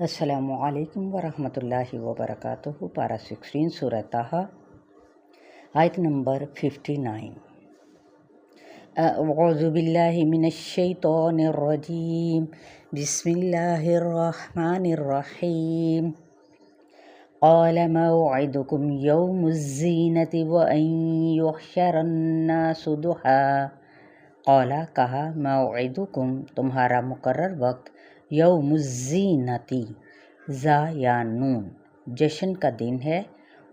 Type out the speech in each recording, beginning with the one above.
السلام علیکم ورحمۃ اللہ وبرکاتہ۔ پارہ 16 سورہ طٰہٰ، آیت نمبر 59۔ اعوذ باللہ من الشیطان الرجیم، بسم اللہ الرحمن الرحیم۔ قال موعدکم یوم الزینۃ وان یحشر الناس ضحیٰ۔ قال کہا، موعدکم تمہارا مقرر وقت، یوم الزینۃ زا یا نون جشن کا دن ہے،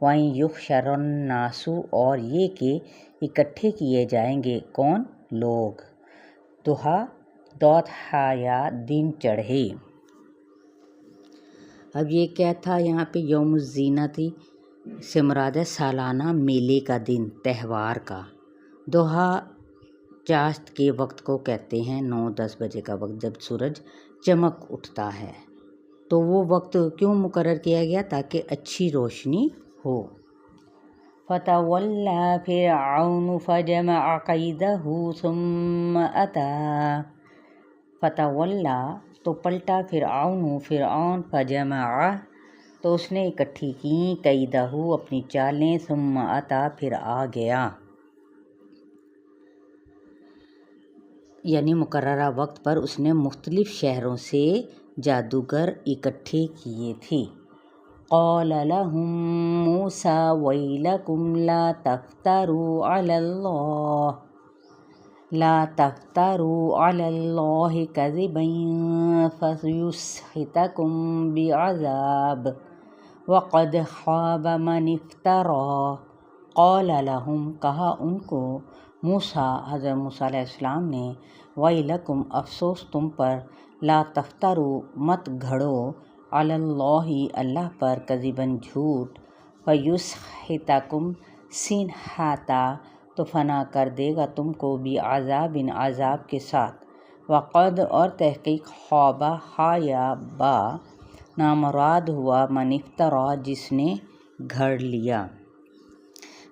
وَإِن يُحْشَرَ النَّاسُ اور یہ کہ اکٹھے کیے جائیں گے کون؟ لوگ۔ ضحیٰ دوت یا دن چڑھے۔ اب یہ کیا تھا یہاں پہ؟ یوم الزینۃ سے مراد ہے سالانہ میلے کا دن، تہوار کا۔ ضحیٰ چاشت کے وقت کو کہتے ہیں، 9-10 بجے کا وقت جب سورج چمک اٹھتا ہے، تو وہ وقت کیوں مقرر کیا گیا؟ تاکہ اچھی روشنی ہو۔ فَتَوَلَّىٰ فِرْعَوْنُ فَجَمَعَ كَيْدَهُ ثُمَّ أَتَىٰ۔ فَتَوَلَّىٰ تو پلٹا، فرعون فَجَمَعَ تو اس نے اکٹھی کی، كَيْدَهُ اپنی چالیں، ثُمَّ أَتَىٰ پھر آ گیا، یعنی مقررہ وقت پر اس نے مختلف شہروں سے جادوگر اکٹھے کیے تھے۔ قال لهم موسیٰ ویلکم لا تفتروا علی اللہ کذبا فیسحتکم بعذاب وقد خاب من افتری۔ قال لهم کہا ان کو، موسیٰ حضرت موسیٰ علیہ السلام نے، ویلکم افسوس تم پر، لا تفتروا مت گھڑو، علی اللہ اللہ پر، کذباً جھوٹ، فیسحتکم سین ہاتا تو فنا کر دے گا تم کو، بعذاب عذاب کے ساتھ، وقد اور تحقیق، خواب ہا یا با نامراد ہوا، من افترا جس نے گھڑ لیا۔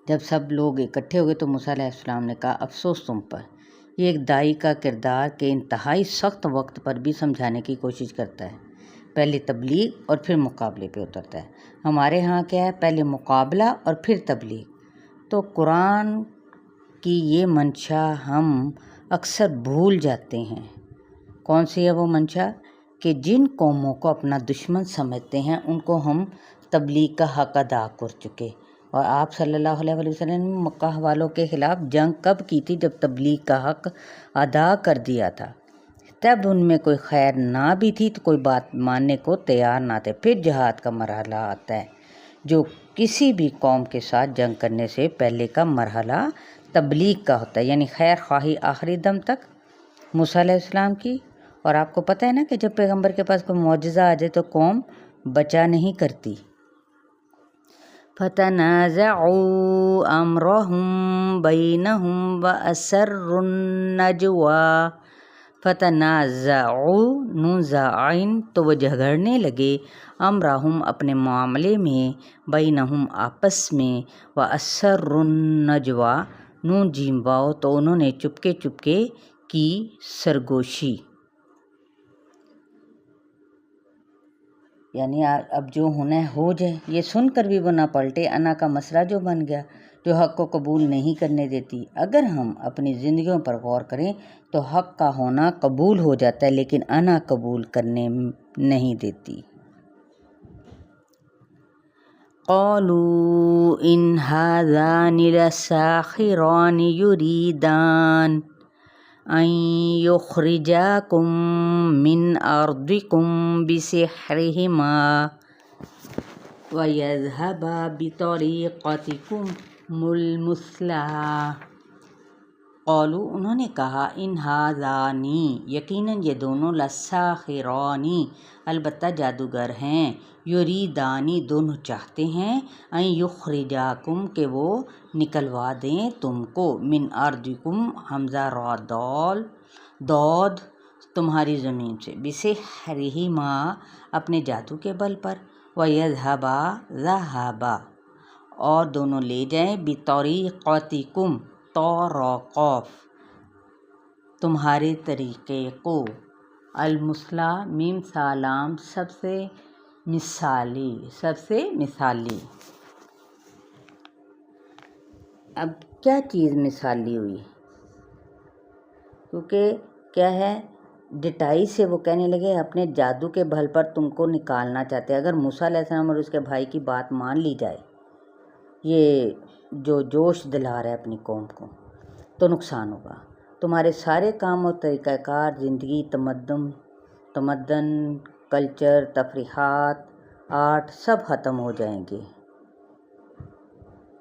جب سب لوگ اکٹھے ہو گئے تو موسیٰ علیہ السلام نے کہا، افسوس تم پر۔ یہ ایک داعی کا کردار کہ انتہائی سخت وقت پر بھی سمجھانے کی کوشش کرتا ہے، پہلے تبلیغ اور پھر مقابلے پہ اترتا ہے۔ ہمارے ہاں کیا ہے؟ پہلے مقابلہ اور پھر تبلیغ۔ تو قرآن کی یہ منشا ہم اکثر بھول جاتے ہیں۔ کون سی ہے وہ منشا؟ کہ جن قوموں کو اپنا دشمن سمجھتے ہیں ان کو ہم تبلیغ کا حق ادا کر چکے، اور آپ صلی اللہ علیہ وسلم نے مکہ والوں کے خلاف جنگ کب کی تھی؟ جب تبلیغ کا حق ادا کر دیا تھا، تب ان میں کوئی خیر نہ بھی تھی تو کوئی بات ماننے کو تیار نہ تھے۔ پھر جہاد کا مرحلہ آتا ہے، جو کسی بھی قوم کے ساتھ جنگ کرنے سے پہلے کا مرحلہ تبلیغ کا ہوتا ہے، یعنی خیر خواہی آخری دم تک موسیٰ علیہ السلام کی۔ اور آپ کو پتہ ہے نا کہ جب پیغمبر کے پاس کوئی معجزہ آ جائے تو قوم بچا نہیں کرتی۔ فَتَنَازَعُوا أَمْرَهُمْ بَيْنَهُمْ وَأَسَرُّوا النَّجْوَىٰ۔ فَتَنَازَعُوا نون زائن تو وہ جھگڑنے لگے، امرہم اپنے معاملے میں، بینہم آپس میں، وَأَسَرُّوا النَّجْوَىٰ نون جیم واؤ تو انہوں نے چپکے چپکے کی سرگوشی، یعنی اب جو ہونا ہے ہو جائے۔ یہ سن کر بھی وہ نہ پلٹے، انا کا مسئلہ جو بن گیا، جو حق کو قبول نہیں کرنے دیتی۔ اگر ہم اپنی زندگیوں پر غور کریں تو حق کا ہونا قبول ہو جاتا ہے، لیکن انا قبول کرنے نہیں دیتی۔ قالوا ان هذان لساحران یریدان ان یخرجاکم من ارضکم بسحرہما ویذہبا بطریقتکم المثلیٰ۔ قالوا انہوں نے کہا، ان ہذانی یقیناً یہ دونوں، لساحرانی البتہ جادوگر ہیں، یریدانی دونوں چاہتے ہیں، ان یخرجاکم کہ وہ نکلوا دیں تم کو، من ارضکم حمزہ را دود تمہاری زمین سے، بسحرہما اپنے جادو کے بل پر، ویذہبا ذہبا اور دونوں لے جائیں، بطریقتکم تو را قاف تمہارے طریقے کو، المثلی میم سالام سب سے مثالی. اب کیا چیز مثالی ہوئی؟ کیونکہ کیا ہے، ڈٹائی سے وہ کہنے لگے اپنے جادو کے بل پر تم کو نکالنا چاہتے. اگر موسیٰ علیہ السلام اور اس کے بھائی کی بات مان لی جائے، یہ جو جوش دلا رہا ہے اپنی قوم کو، تو نقصان ہوگا. تمہارے سارے کام اور طریقہ کار، زندگی، تمدن، کلچر، تفریحات، آرٹ سب ختم ہو جائیں گے،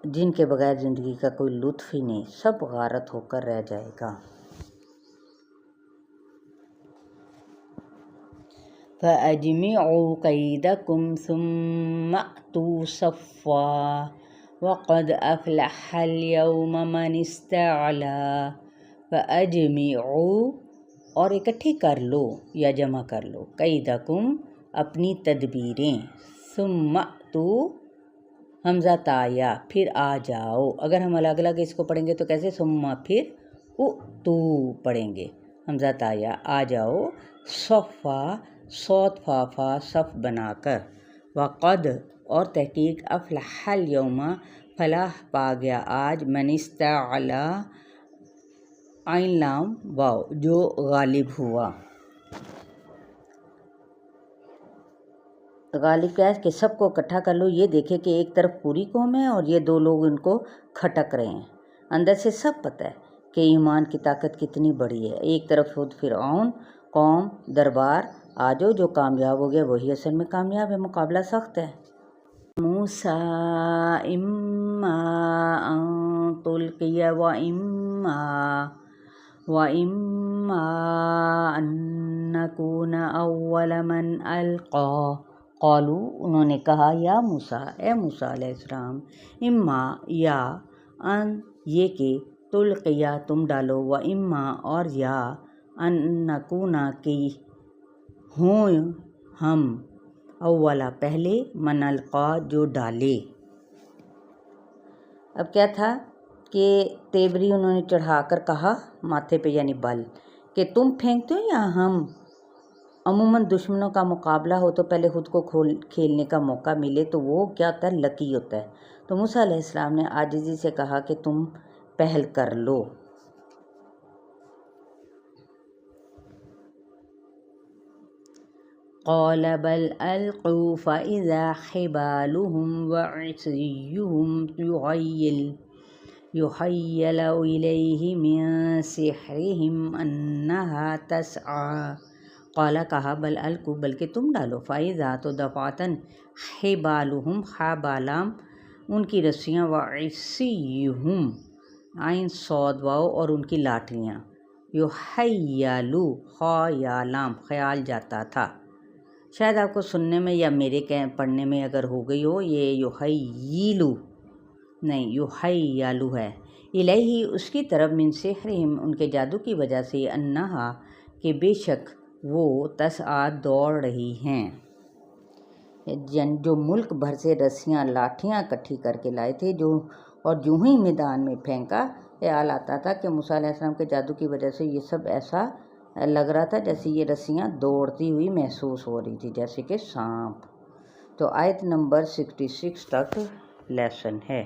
جن کے بغیر زندگی کا کوئی لطف ہی نہیں، سب غارت ہو کر رہ جائے گا. فَأَجْمِعُوا كَيْدَكُمْ ثُمَّ أْتُوا صَفًّا وَقَدْ أَفْلَحَ الْيَوْمَ مَنِ اسْتَعْلَىٰ. فَأَجْمِعُوا اور اکٹھی کر لو یا جمع کر لو، قیدکم اپنی تدبیریں، ثم أْتُوا حمزہ تایا پھر آ جاؤ. اگر ہم الگ الگ اس کو پڑھیں گے تو کیسے؟ ثم پھر اُتُو پڑھیں گے، حمزہ تایا آ جاؤ، صفا صوت فافا صف بنا کر، وقد اور تحقیق، افلح اليوم فلاح پا گیا آج، من استعلا عین لام واو جو غالب ہوا. غالب کیا ہے کہ سب کو اکٹھا کر لو. یہ دیکھے کہ ایک طرف پوری قوم ہے اور یہ دو لوگ ان کو کھٹک رہے ہیں. اندر سے سب پتہ ہے کہ ایمان کی طاقت کتنی بڑی ہے. ایک طرف خود فرعون قوم دربار، آجو جو کامیاب ہو گیا وہی اصل میں کامیاب ہے، مقابلہ سخت ہے. موسیٰ اما ان تلقی و اما ان نکون اول من القی. قالوا انہوں نے کہا، یا موسیٰ اے موسیٰ علیہ السلام، اما یا، ان یہ کہ، تلقیا تم ڈالو، و اما اور یا، ان نکونا کہ ہوں ہم، اولا پہلے، من القا جو ڈالے. اب کیا تھا کہ تیوری انہوں نے چڑھا کر کہا ماتھے پہ یعنی بل، کہ تم پھینکتے ہو یا ہم. عموماً دشمنوں کا مقابلہ ہو تو پہلے خود کو کھیلنے کا موقع ملے تو وہ کیا ہوتا ہے، لکی ہوتا ہے. تو موسیٰ علیہ السلام نے عاجزی سے کہا کہ تم پہل کر لو. قال بل القوا فاذا حبالهم وعصيهم يخيل الیہ من سحرهم انها تسعى. قال کہا، بل القوا بلکہ تم ڈالو، فاذا تو دفعتاً، حبالهم حبالام ان کی رسیاں، وعصيهم عین صاد واو اور ان کی لاٹھیاں، یحیل خا یا لام خیال جاتا تھا. شاید آپ کو سننے میں یا میرے پڑھنے میں اگر ہو گئی ہو، یہ یحیلو نہیں یحیلو ہے، الیہ اس کی طرف، من سحرہم ان کے جادو کی وجہ سے، انہا کہ بے شک وہ، تسعی دوڑ رہی ہیں. جو ملک بھر سے رسیاں لاٹھیاں اکٹھی کر کے لائے تھے اور جو ہی میدان میں پھینکا، خیال آتا تھا کہ موسیٰ علیہ السلام کے جادو کی وجہ سے یہ سب ایسا لگ رہا تھا جیسے یہ رسیاں دوڑتی ہوئی محسوس ہو رہی تھی، جیسے کہ سانپ. تو آیت نمبر 66 تک لیسن ہے.